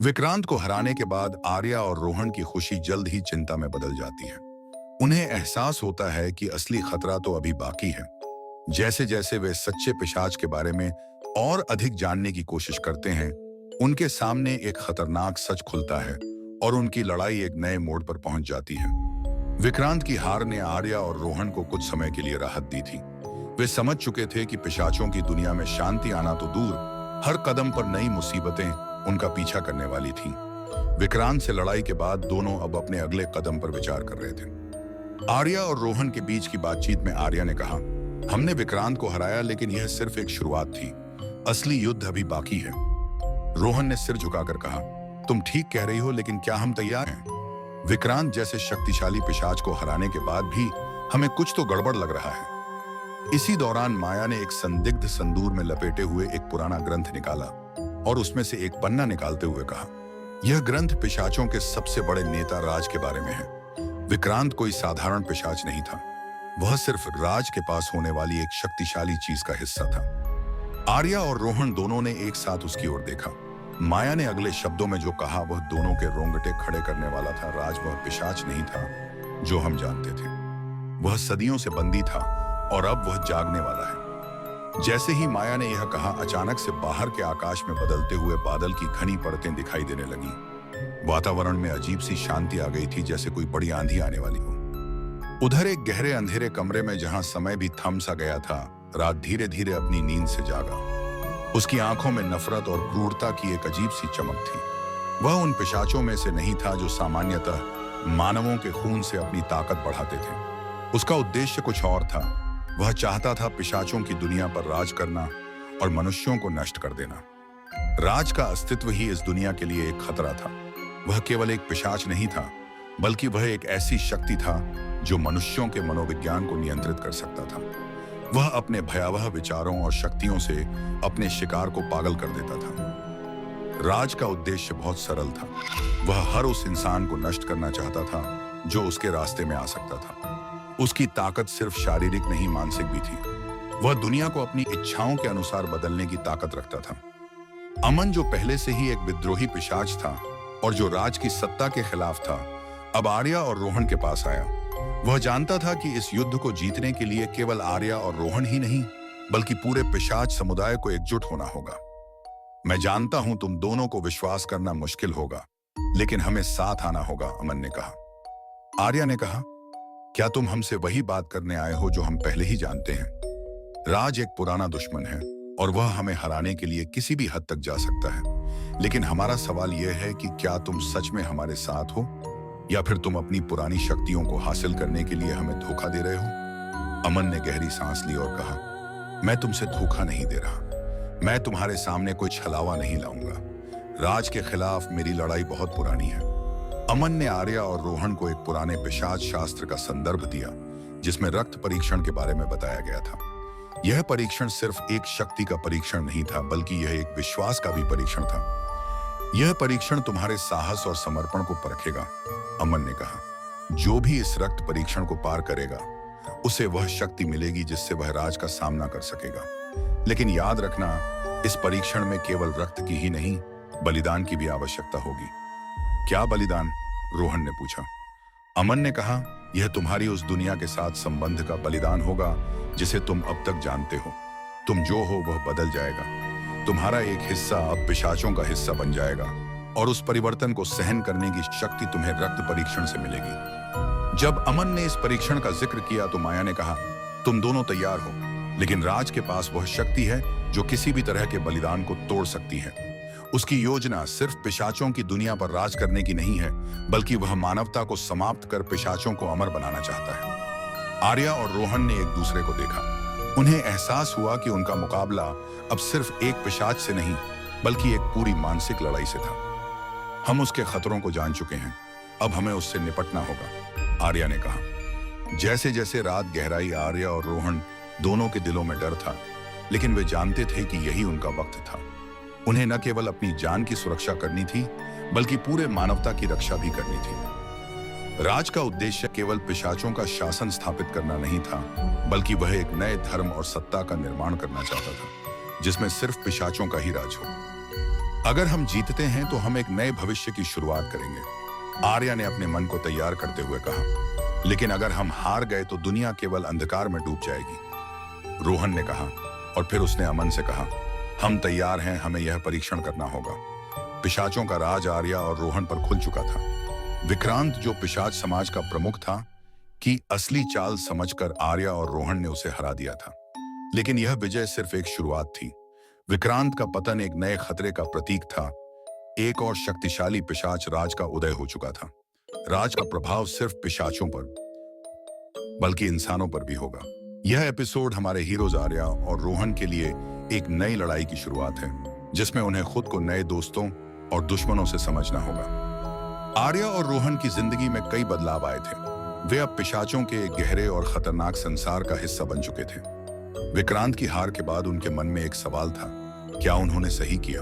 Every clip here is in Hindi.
विक्रांत को हराने के बाद आर्या और रोहन की खुशी जल्द ही चिंता में बदल जाती है। उन्हें एहसास होता है कि असली खतरा तो अभी बाकी है। जैसे जैसे वे सच्चे पिशाच के बारे में और अधिक जानने की कोशिश करते हैं, उनके सामने एक खतरनाक सच खुलता है और उनकी लड़ाई एक नए मोड़ पर पहुंच जाती है। विक्रांत की हार ने आर्या और रोहन को कुछ समय के लिए राहत दी थी। वे समझ चुके थे कि पिशाचों की दुनिया में शांति आना तो दूर, हर कदम पर नई मुसीबतें उनका पीछा करने वाली थीं। विक्रांत से लड़ाई के बाद दोनों अब अपने अगले कदम पर विचार कर रहे थे। आर्या और रोहन के बीच की बातचीत में आर्या ने कहा, हमने विक्रांत को हराया, लेकिन यह सिर्फ एक शुरुआत थी। असली युद्ध अभी बाकी है। रोहन ने सिर झुकाकर कहा, तुम ठीक कह रही हो, लेकिन क्या हम तैयार हैं? विक्रांत जैसे शक्तिशाली पिशाच को हराने के बाद भी हमें कुछ तो गड़बड़ लग रहा है। इसी दौरान माया ने एक संदिग्ध संदूर में लपेटे हुए एक पुराना ग्रंथ निकाला और उसमें से एक पन्ना निकालते हुए कहा, यह ग्रंथ पिशाचों के सबसे बड़े नेता राज के बारे में है। विक्रांत कोई साधारण पिशाच नहीं था, वह सिर्फ राज के पास होने वाली एक शक्तिशाली चीज का हिस्सा था। आर्या और रोहन दोनों ने एक साथ उसकी ओर देखा। माया ने अगले शब्दों में जो कहा वह दोनों के रोंगटे खड़े करने वाला था। राज वह पिशाच नहीं था जो हम जानते थे। वह सदियों से बंदी था और अब वह जागने वाला है। जैसे ही माया ने यह कहा, अचानक से बाहर के आकाश में बदलते हुए बादल की घनी परतें दिखाई देने लगी। वातावरण में अजीब सी शांति आ गई थी, जैसे कोई बड़ी आंधी आने वाली हो। उधर एक गहरे अंधेरे कमरे में जहां समय भी थम सा गया था, रात धीरे धीरे अपनी नींद से जागा। उसकी आंखों में नफरत और क्रूरता की एक अजीब सी चमक थी। वह उन पिशाचों में से नहीं था जो सामान्यतः मानवों के खून से अपनी ताकत बढ़ाते थे। उसका उद्देश्य कुछ और था। वह चाहता था पिशाचों की दुनिया पर राज करना और मनुष्यों को नष्ट कर देना। राज का अस्तित्व ही इस दुनिया के लिए एक खतरा था। वह केवल एक पिशाच नहीं था, बल्कि वह एक ऐसी शक्ति था जो मनुष्यों के मनोविज्ञान को नियंत्रित कर सकता था। वह अपने भयावह विचारों और शक्तियों से अपने शिकार को पागल कर देता था। राज का उद्देश्य बहुत सरल था। वह हर उस इंसान को नष्ट करना चाहता था जो उसके रास्ते में आ सकता था। उसकी ताकत सिर्फ शारीरिक नहीं, मानसिक भी थी। वह दुनिया को अपनी इच्छाओं के अनुसार बदलने की ताकत रखता था। अमन, जो पहले से ही एक विद्रोही पिशाच था और जो राज की सत्ता के खिलाफ था, अब आर्या और रोहन के पास आया। वह जानता था कि इस युद्ध को जीतने के लिए केवल आर्या और रोहन ही नहीं, बल्कि पूरे पिशाच समुदाय को एकजुट होना होगा। मैं जानता हूं तुम दोनों को विश्वास करना मुश्किल होगा, लेकिन हमें साथ आना होगा, अमन ने कहा। आर्या ने कहा, क्या तुम हमसे वही बात करने आए हो जो हम पहले ही जानते हैं? राज एक पुराना दुश्मन है और वह हमें हराने के लिए किसी भी हद तक जा सकता है। लेकिन हमारा सवाल यह है कि क्या तुम सच में हमारे साथ हो, या फिर तुम अपनी पुरानी शक्तियों को हासिल करने के लिए हमें धोखा दे रहे हो? अमन ने गहरी सांस ली और कहा, मैं तुमसे धोखा नहीं दे रहा। मैं तुम्हारे सामने कोई छलावा नहीं लाऊंगा। राज के खिलाफ मेरी लड़ाई बहुत पुरानी है। अमन ने आर्या और रोहन को एक पुराने पिशाच शास्त्र का संदर्भ दिया, जिसमें रक्त परीक्षण के बारे में बताया गया था। यह परीक्षण सिर्फ एक शक्ति का परीक्षण नहीं था, बल्कि यह एक विश्वास का भी परीक्षण था। यह परीक्षण तुम्हारे साहस और समर्पण को परखेगा, अमन ने कहा। जो भी इस रक्त परीक्षण को पार करेगा, उसे वह शक्ति मिलेगी जिससे वह राज का सामना कर सकेगा। लेकिन याद रखना, इस परीक्षण में केवल रक्त की ही नहीं, बलिदान की भी आवश्यकता होगी। क्या बलिदान? रोहन ने पूछा। अमन ने कहा, यह तुम्हारी उस दुनिया के साथ संबंध का बलिदान होगा जिसे तुम अब तक जानते हो। तुम जो हो वह बदल जाएगा। तुम्हारा एक हिस्सा अब पिशाचों का हिस्सा बन जाएगा और उस परिवर्तन को सहन करने की शक्ति तुम्हें रक्त परीक्षण से मिलेगी। जब अमन ने इस परीक्षण का जिक्र किया तो माया ने कहा, तुम दोनों तैयार हो, लेकिन राज के पास वह शक्ति है जो किसी भी तरह के बलिदान को तोड़ सकती है। उसकी योजना सिर्फ पिशाचों की दुनिया पर राज करने की नहीं है, बल्कि वह मानवता को समाप्त कर पिशाचों को अमर बनाना चाहता है। आर्या और रोहन ने एक दूसरे को देखा। उन्हें एहसास हुआ कि उनका मुकाबला अब सिर्फ एक पिशाच से नहीं, बल्कि एक पूरी मानसिक लड़ाई से था। हम उसके खतरों को जान चुके हैं, अब हमें उससे निपटना होगा, आर्या ने कहा। जैसे जैसे रात गहराई, आर्या और रोहन दोनों के दिलों में डर था, लेकिन वे जानते थे कि यही उनका वक्त था। उन्हें न केवल अपनी जान की सुरक्षा करनी थी, बल्कि पूरे मानवता की रक्षा भी करनी थी। राज का उद्देश्य केवल पिशाचों का शासन स्थापित करना नहीं था, बल्कि वह एक नए धर्म और सत्ता का निर्माण करना चाहता था, जिसमें सिर्फ पिशाचों का ही राज हो। अगर हम जीतते हैं तो हम एक नए भविष्य की शुरुआत करेंगे, आर्या ने अपने मन को तैयार करते हुए कहा। लेकिन अगर हम हार गए तो दुनिया केवल अंधकार में डूब जाएगी, रोहन ने कहा। और फिर उसने अमन से कहा, हम तैयार हैं, हमें यह परीक्षण करना होगा। पिशाचों का राज आर्या और रोहन पर खुल चुका था। विक्रांत, जो पिशाच समाज का प्रमुख था, की असली चाल समझकर आर्या और रोहन ने उसे हरा दिया था। लेकिन यह विजय सिर्फ एक शुरुआत थी। विक्रांत का पतन एक नए खतरे का प्रतीक था। एक और शक्तिशाली पिशाच राज का उदय हो चुका था। राज का प्रभाव सिर्फ पिशाचों पर बल्कि इंसानों पर भी होगा। यह एपिसोड हमारे हीरोज आर्या और रोहन के लिए एक नई लड़ाई की शुरुआत है, जिसमें उन्हें खुद को नए दोस्तों और दुश्मनों से समझना होगा। आर्या और रोहन की जिंदगी में कई बदलाव आए थे। वे अब पिशाचों के गहरे और खतरनाक संसार का हिस्सा बन चुके थे। विक्रांत की हार के बाद उनके मन में एक सवाल था, क्या उन्होंने सही किया?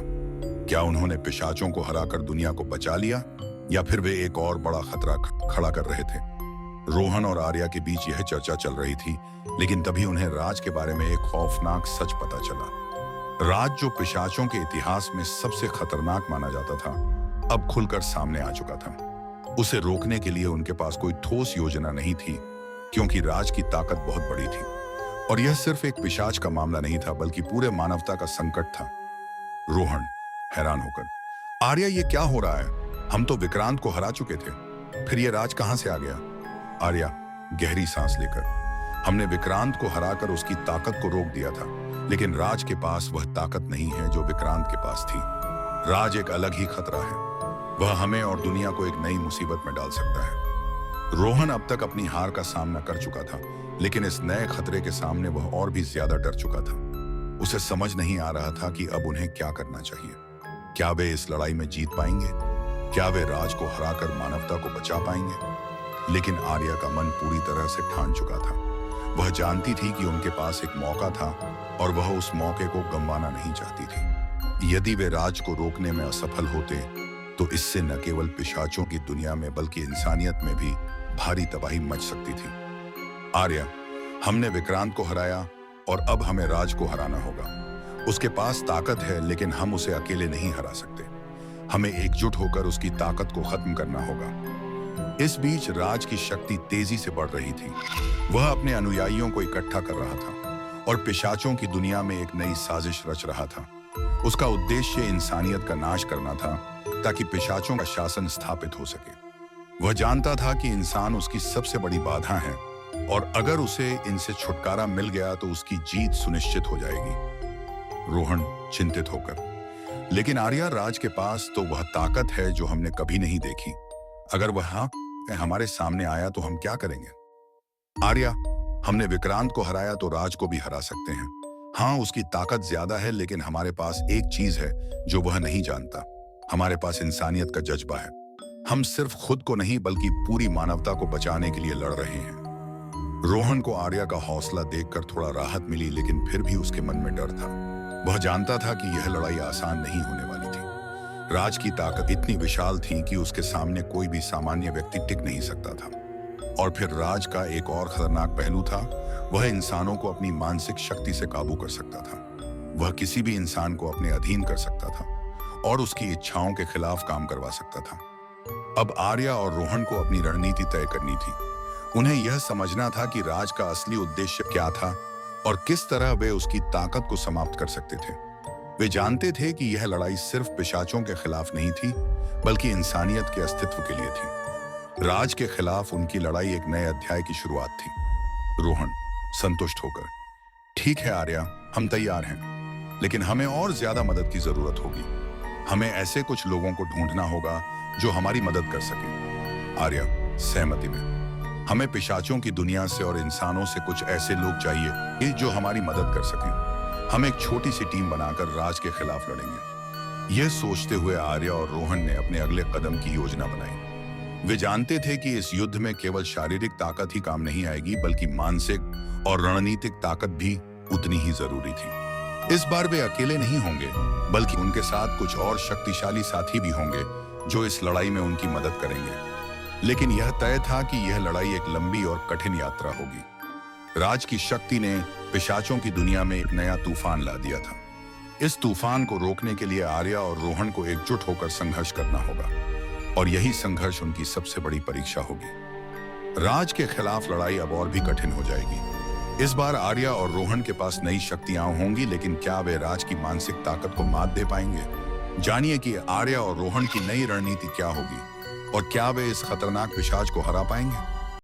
क्या उन्होंने पिशाचों को हराकर दुनिया को बचा लिया, या फिर वे एक और बड़ा खतरा खड़ा कर रहे थे? रोहन और आर्या के बीच यह चर्चा चल रही थी, लेकिन तभी उन्हें राज के बारे में एक खौफनाक सच पता चला। राज, जो पिशाचों के इतिहास में सबसे खतरनाक माना जाता था, अब खुलकर सामने आ चुका था। उसे रोकने के लिए उनके पास कोई ठोस योजना नहीं थी, क्योंकि राज की ताकत बहुत बड़ी थी। और यह सिर्फ एक पिशाच का मामला नहीं था, बल्कि पूरे मानवता का संकट था। रोहन हैरान होकर, आर्या, ये क्या हो रहा है? हम तो विक्रांत को हरा चुके थे, फिर ये राज कहां से आ गया? आर्या गहरी सांस लेकर, हमने विक्रांत को हराकर उसकी ताकत को रोक दिया था, लेकिन राज के पास वह ताकत नहीं है जो विक्रांत के पास थी। राज एक अलग ही खतरा है, वह हमें और दुनिया को एक नई मुसीबत में डाल सकता है। रोहन अब तक अपनी हार का सामना कर चुका था, लेकिन इस नए खतरे के सामने वह और भी ज्यादा डर चुका था। उसे समझ नहीं आ रहा था कि अब उन्हें क्या करना चाहिए। क्या वे इस लड़ाई में जीत पाएंगे? क्या वे राज को हराकर मानवता को बचा पाएंगे? लेकिन आर्या का मन पूरी तरह से ठान चुका था। वह जानती थी कि उनके पास एक मौका था और वह उस मौके को गंवाना नहीं चाहती थी। यदि वे राज को रोकने में असफल होते तो इससे न केवल पिशाचों की दुनिया में बल्कि इंसानियत में भी भारी तबाही मच सकती थी। आर्या, हमने विक्रांत को हराया और अब हमें राज को हराना होगा। उसके पास ताकत है, लेकिन हम उसे अकेले नहीं हरा सकते। हमें एकजुट होकर उसकी ताकत को खत्म करना होगा। इस बीच राज की शक्ति तेजी से बढ़ रही थी। वह अपने अनुयायियों को इकट्ठा कर रहा था और पिशाचों की दुनिया में एक नई साजिश रच रहा था। उसका उद्देश्य इंसानियत का नाश करना था, ताकि पिशाचों का शासन स्थापित हो सके। वह जानता था कि इंसान उसकी सबसे बड़ी बाधा है और अगर उसे इनसे छुटकारा मिल गया तो उसकी जीत सुनिश्चित हो जाएगी। रोहन चिंतित होकर, लेकिन आर्या, राज के पास तो वह ताकत है जो हमने कभी नहीं देखी। अगर वह हमारे सामने आया तो हम क्या करेंगे? आर्या, हमने विक्रांत को हराया तो राज को भी हरा सकते हैं। हाँ, उसकी ताकत ज्यादा है, लेकिन हमारे पास एक चीज है जो वह नहीं जानता। हमारे पास इंसानियत का जज्बा है। हम सिर्फ खुद को नहीं बल्कि पूरी मानवता को बचाने के लिए लड़ रहे हैं। रोहन को आर्या का हौसला देखकर थोड़ा राहत मिली, लेकिन फिर भी उसके मन में डर था। वह जानता था कि यह लड़ाई आसान नहीं होने वाली थी। राज की ताकत इतनी विशाल थी कि उसके सामने कोई भी सामान्य व्यक्ति टिक नहीं सकता था। और फिर राज का एक और खतरनाक पहलू था, वह इंसानों को अपनी मानसिक शक्ति से काबू कर सकता था। वह किसी भी इंसान को अपने अधीन कर सकता था और उसकी इच्छाओं के खिलाफ काम करवा सकता था। अब आर्या और रोहन को अपनी रणनीति तय करनी थी। उन्हें यह समझना था कि राज का असली उद्देश्य क्या था और किस तरह वे उसकी ताकत को समाप्त कर सकते थे। वे जानते थे कि यह लड़ाई सिर्फ पिशाचों के खिलाफ नहीं थी, बल्कि इंसानियत के अस्तित्व के लिए थी। राज के खिलाफ उनकी लड़ाई एक नए अध्याय की शुरुआत थी। रोहन संतुष्ट होकर, ठीक है आर्या, हम तैयार हैं, लेकिन हमें और ज्यादा मदद की जरूरत होगी। हमें ऐसे कुछ लोगों को ढूंढना होगा जो हमारी मदद कर सके। आर्या सहमति में, हमें पिशाचों की दुनिया से और इंसानों से कुछ ऐसे लोग चाहिए जो हमारी मदद कर सकें। हम एक छोटी सी टीम बनाकर राज के खिलाफ लड़ेंगे। यह सोचते हुए आर्या और रोहन ने अपने अगले कदम की योजना बनाई। वे जानते थे कि इस युद्ध में केवल शारीरिक ताकत ही काम नहीं आएगी, बल्कि मानसिक और रणनीतिक ताकत भी उतनी ही जरूरी थी। इस बार वे अकेले नहीं होंगे, बल्कि उनके साथ कुछ और शक्तिशाली साथी भी होंगे जो इस लड़ाई में उनकी मदद करेंगे। लेकिन यह तय था कि यह लड़ाई एक लंबी और कठिन यात्रा होगी। राज की शक्ति ने पिशाचों की दुनिया में एक नया तूफान ला दिया था। इस तूफान को रोकने के लिए आर्या और रोहन को एकजुट होकर संघर्ष करना होगा और यही संघर्ष उनकी सबसे बड़ी परीक्षा होगी। राज के खिलाफ लड़ाई अब और भी कठिन हो जाएगी। इस बार आर्या और रोहन के पास नई शक्तियां होंगी, लेकिन क्या वे राज की मानसिक ताकत को मात दे पाएंगे? जानिए कि आर्या और रोहन की नई रणनीति क्या होगी और क्या वे इस खतरनाक पिशाच को हरा पाएंगे।